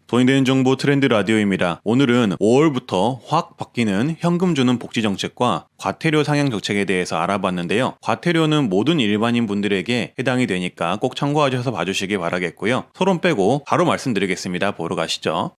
돈이 되는 정보 트렌드 라디오입니다. 오늘은 5월부터 확 바뀌는 현금 주는 복지 정책과 과태료 상향 정책에 대해서 알아봤는데요. 과태료는 모든 일반인 분들에게 해당이 되니까 꼭 참고하셔서 봐주시기 바라겠고요. 토론 빼고 바로 말씀드리겠습니다. 보러 가시죠.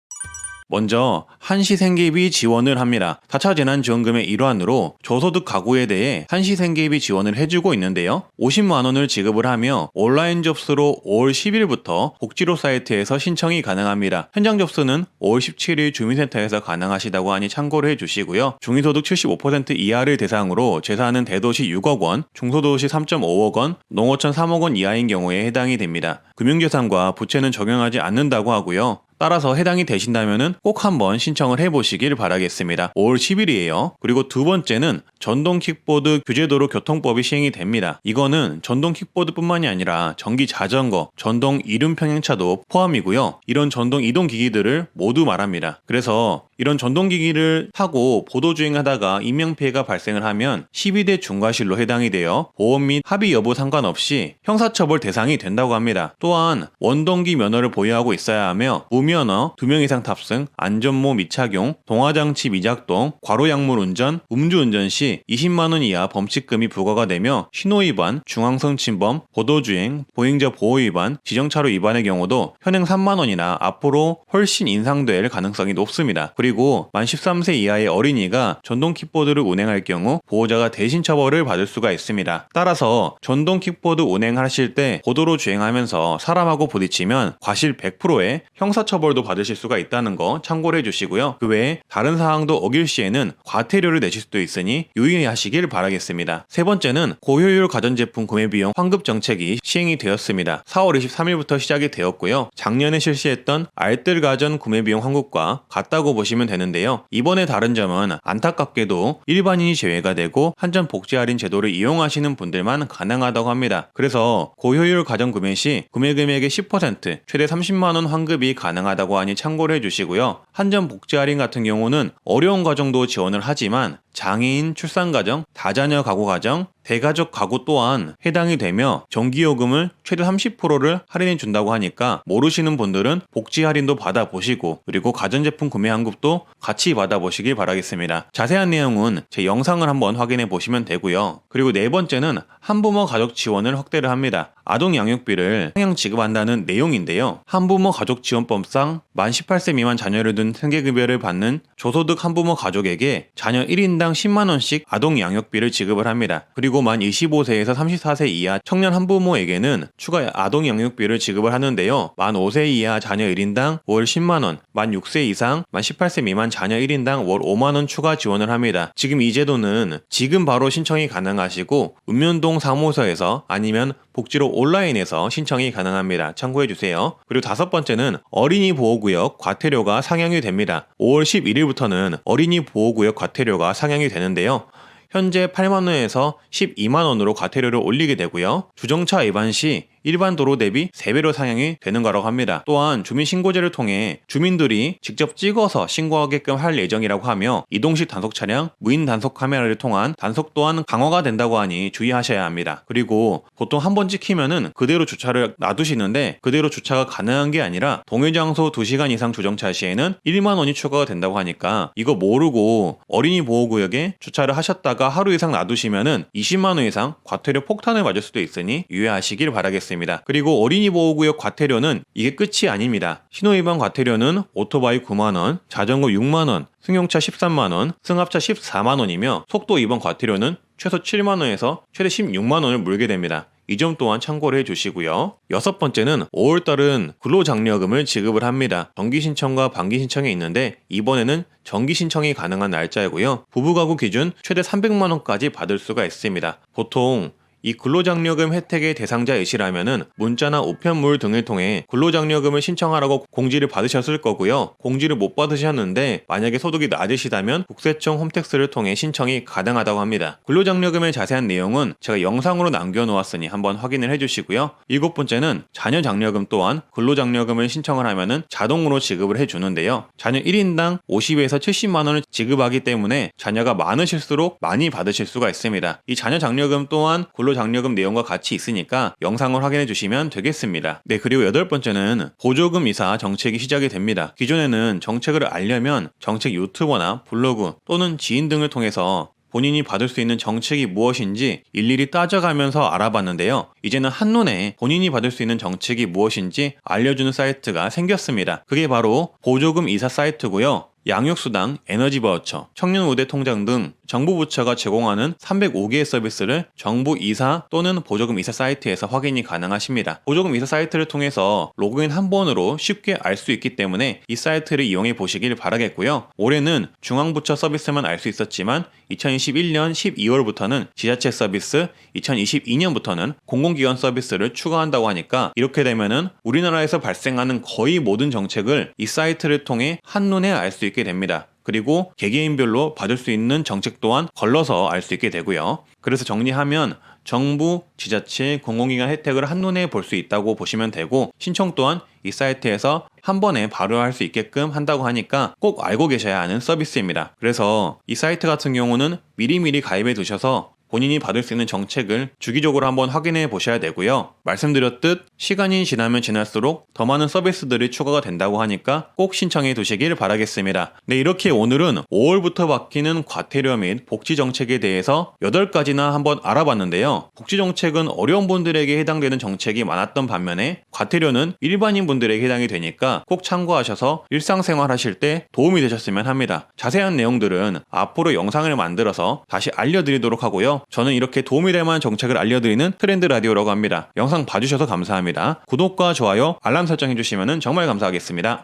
먼저 한시생계비 지원을 합니다. 4차 재난지원금의 일환으로 저소득 가구에 대해 한시생계비 지원을 해주고 있는데요. 50만 원을 지급을 하며 온라인 접수로 5월 10일부터 복지로 사이트에서 신청이 가능합니다. 현장 접수는 5월 17일 주민센터에서 가능하시다고 하니 참고를 해주시고요. 중위소득 75% 이하를 대상으로 재산은 대도시 6억 원, 중소도시 3.5억 원, 농어촌 3억 원 이하인 경우에 해당이 됩니다. 금융재산과 부채는 적용하지 않는다고 하고요. 따라서 해당이 되신다면 꼭 한번 신청을 해보시길 바라겠습니다. 5월 10일이에요. 그리고 두 번째는 전동 킥보드 규제도로 교통법이 시행이 됩니다. 이거는 전동 킥보드뿐만이 아니라 전기 자전거, 전동 이륜 평행차도 포함이고요. 이런 전동 이동기기들을 모두 말합니다. 그래서 이런 전동기기를 타고 보도주행하다가 인명피해가 발생을 하면 12대 중과실로 해당이 되어 보험 및 합의 여부 상관없이 형사처벌 대상이 된다고 합니다. 또한 원동기 면허를 보유하고 있어야 하며 무면허, 2명 이상 탑승, 안전모 미착용, 동화장치 미작동, 과로약물 운전, 음주운전 시 20만원 이하 범칙금이 부과가 되며 신호위반, 중앙선 침범, 보도주행, 보행자 보호위반, 지정차로 위반의 경우도 현행 3만원이나 앞으로 훨씬 인상될 가능성이 높습니다. 그리고 만 13세 이하의 어린이가 전동 킥보드를 운행할 경우 보호자가 대신 처벌을 받을 수가 있습니다. 따라서 전동 킥보드 운행하실 때 고도로 주행하면서 사람하고 부딪히면 과실 100%의 형사처벌도 받으실 수가 있다는 거 참고를 해주시고요. 그 외에 다른 사항도 어길 시에는 과태료를 내실 수도 있으니 유의하시길 바라겠습니다. 세 번째는 고효율 가전제품 구매비용 환급 정책이 시행이 되었습니다. 4월 23일부터 시작이 되었고요. 작년에 실시했던 알뜰 가전 구매비용 환급과 같다고 보시면 되는데요. 이번에 다른 점은 안타깝게도 일반인이 제외가 되고 한전 복지 할인 제도를 이용하시는 분들만 가능하다고 합니다. 그래서 고효율 가전 구매 시 구매 금액의 10% 최대 30만원 환급이 가능하다고 하니 참고를 해주시고요. 한전 복지 할인 같은 경우는 어려운 가정도 지원을 하지만 장애인, 출산가정, 다자녀 가구 가정, 대가족 가구 또한 해당이 되며 전기요금을 최대 30%를 할인해 준다고 하니까 모르시는 분들은 복지 할인도 받아보시고 그리고 가전제품 구매 환급도 같이 받아보시길 바라겠습니다. 자세한 내용은 제 영상을 한번 확인해 보시면 되고요. 그리고 네 번째는 한부모 가족 지원을 확대를 합니다. 아동 양육비를 상향 지급한다는 내용인데요. 한부모 가족 지원법상 만 18세 미만 자녀를 둔 생계급여를 받는 저소득 한부모 가족에게 자녀 1인당 10만원씩 아동 양육비를 지급을 합니다. 그리고 만 25세에서 34세 이하 청년 한부모에게는 추가 아동 양육비를 지급을 하는데요. 만 5세 이하 자녀 1인당 월 10만원, 만 6세 이상, 만 18세 미만 자녀 1인당 월 5만원 추가 지원을 합니다. 지금 이 제도는 지금 바로 신청이 가능하시고 읍면동 사무소에서 아니면 복지로 온라인에서 신청이 가능합니다. 참고해주세요. 그리고 다섯 번째는 어린이 보호구역 과태료가 상향이 됩니다. 5월 11일부터는 어린이 보호구역 과태료가 상향이 되는데요. 현재 8만원에서 12만원으로 과태료를 올리게 되고요. 주정차 위반 시 일반 도로 대비 3배로 상향이 되는 거라고 합니다. 또한 주민신고제를 통해 주민들이 직접 찍어서 신고하게끔 할 예정이라고 하며 이동식 단속 차량, 무인 단속 카메라를 통한 단속 또한 강화가 된다고 하니 주의하셔야 합니다. 그리고 보통 한 번 찍히면은 그대로 주차를 놔두시는데 그대로 주차가 가능한 게 아니라 동일 장소 2시간 이상 주정차 시에는 1만 원이 추가가 된다고 하니까 이거 모르고 어린이 보호구역에 주차를 하셨다가 하루 이상 놔두시면은 20만 원 이상 과태료 폭탄을 맞을 수도 있으니 유의하시길 바라겠습니다. 그리고 어린이 보호구역 과태료는 이게 끝이 아닙니다. 신호위반 과태료는 오토바이 9만원, 자전거 6만원, 승용차 13만원, 승합차 14만원이며 속도 위반 과태료는 최소 7만원에서 최대 16만원을 물게 됩니다. 이 점 또한 참고를 해주시고요. 여섯 번째는 5월달은 근로장려금을 지급을 합니다. 정기신청과 반기신청이 있는데 이번에는 정기신청이 가능한 날짜이고요. 부부가구 기준 최대 300만원까지 받을 수가 있습니다. 보통 이 근로장려금 혜택의 대상자이시라면은 문자나 우편물 등을 통해 근로장려금을 신청하라고 공지를 받으셨을 거고요. 공지를 못 받으셨는데 만약에 소득이 낮으시다면 국세청 홈택스를 통해 신청이 가능하다고 합니다. 근로장려금의 자세한 내용은 제가 영상으로 남겨놓았으니 한번 확인을 해주시고요. 일곱 번째는 자녀장려금 또한 근로장려금을 신청을 하면은 자동으로 지급을 해주는데요. 자녀 1인당 50에서 70만원을 지급하기 때문에 자녀가 많으실수록 많이 받으실 수가 있습니다. 이 자녀장려금 또한 근로 근로장려금 내용과 같이 있으니까 영상을 확인해 주시면 되겠습니다. 네, 그리고 8번째는 보조금 이사 정책이 시작이 됩니다. 기존에는 정책을 알려면 정책 유튜버나 블로그 또는 지인 등을 통해서 본인이 받을 수 있는 정책이 무엇인지 일일이 따져가면서 알아봤는데요. 이제는 한눈에 본인이 받을 수 있는 정책이 무엇인지 알려주는 사이트가 생겼습니다. 그게 바로 보조금 이사 사이트고요. 양육수당, 에너지 바우처, 청년 우대 통장 등 정부 부처가 제공하는 305개의 서비스를 정부 이사 또는 보조금 이사 사이트에서 확인이 가능하십니다. 보조금 이사 사이트를 통해서 로그인 한 번으로 쉽게 알 수 있기 때문에 이 사이트를 이용해 보시길 바라겠고요. 올해는 중앙부처 서비스만 알 수 있었지만 2021년 12월부터는 지자체 서비스, 2022년부터는 공공기관 서비스를 추가한다고 하니까 이렇게 되면은 우리나라에서 발생하는 거의 모든 정책을 이 사이트를 통해 한눈에 알 수 있게 됩니다. 그리고 개개인별로 받을 수 있는 정책 또한 걸러서 알 수 있게 되고요. 그래서 정리하면 정부, 지자체, 공공기관 혜택을 한눈에 볼 수 있다고 보시면 되고, 신청 또한 이 사이트에서 한 번에 바로 할 수 있게끔 한다고 하니까 꼭 알고 계셔야 하는 서비스입니다. 그래서 이 사이트 같은 경우는 미리미리 가입해 두셔서 본인이 받을 수 있는 정책을 주기적으로 한번 확인해 보셔야 되고요. 말씀드렸듯 시간이 지나면 지날수록 더 많은 서비스들이 추가가 된다고 하니까 꼭 신청해 두시길 바라겠습니다. 네, 이렇게 오늘은 5월부터 바뀌는 과태료 및 복지 정책에 대해서 8가지나 한번 알아봤는데요. 복지 정책은 어려운 분들에게 해당되는 정책이 많았던 반면에 과태료는 일반인 분들에게 해당이 되니까 꼭 참고하셔서 일상생활 하실 때 도움이 되셨으면 합니다. 자세한 내용들은 앞으로 영상을 만들어서 다시 알려드리도록 하고요. 저는 이렇게 도움이 될 만한 정책을 알려드리는 트렌드 라디오라고 합니다. 영상 봐주셔서 감사합니다. 구독과 좋아요, 알람 설정해주시면 정말 감사하겠습니다.